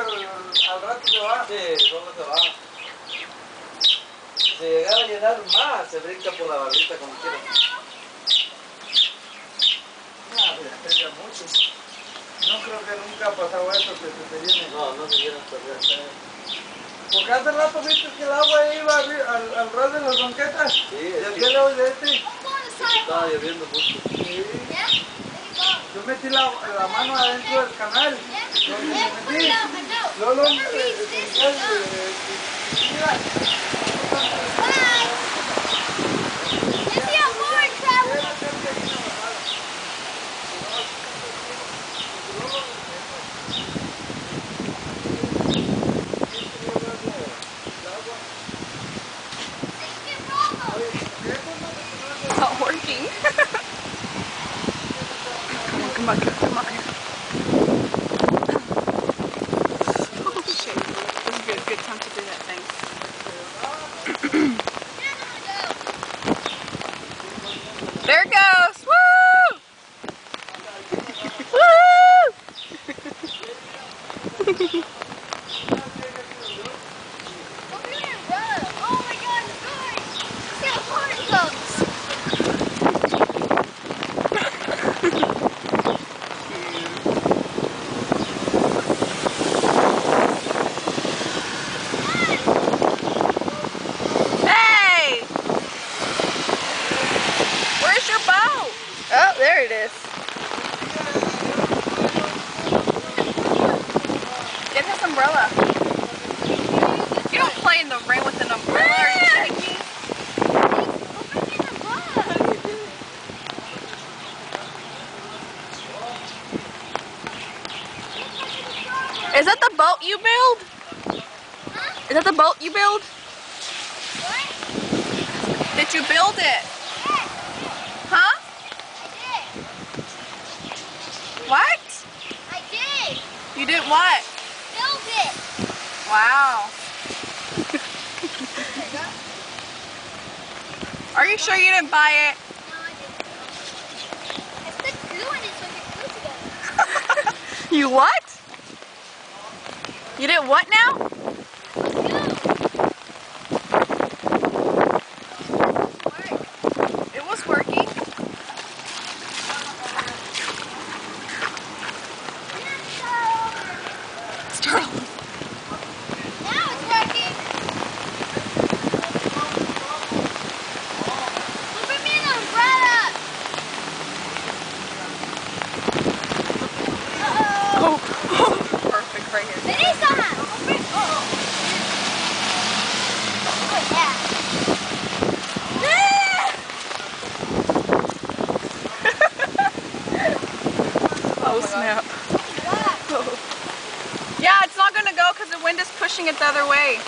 pero al rato se va. Sí, solo se va. Si llegara a llenar más, se brinca por la barbita como quiera. No, ya tenía mucho. No creo que nunca ha pasado eso, que se llene. No, no se llena todavía. Porque hace rato viste que el agua iba al ras de las banquetas. Sí, ¿Y aquel lado de este? Estaba lloviendo mucho. Sí. Yo metí la mano adentro del canal. Donde me metí. Luego mira. Not working. Come on, come on. Oh shit. This is a good time to do that thing. There it goes! Woo! Woo! Oh my god, it's going! See how far it goes! Hey! Where's your boat? Oh, there it is. Get his umbrella. You don't play in the rain with an umbrella, are you kidding me? Is that the boat you build? Is that the boat you build? What? Did you build it? Yes. Huh? I What? did. I did. You did what? Build it. Wow. Are you sure you didn't buy it? No, I didn't. I put glue in it so I can glue together. You what? You did what now? It was working. Start over. Now it's working. Well, bring me an umbrella. Oh, perfect right here. Teresa. Oh yeah. Oh snap. Yeah, it's not gonna go because the wind is pushing it the other way.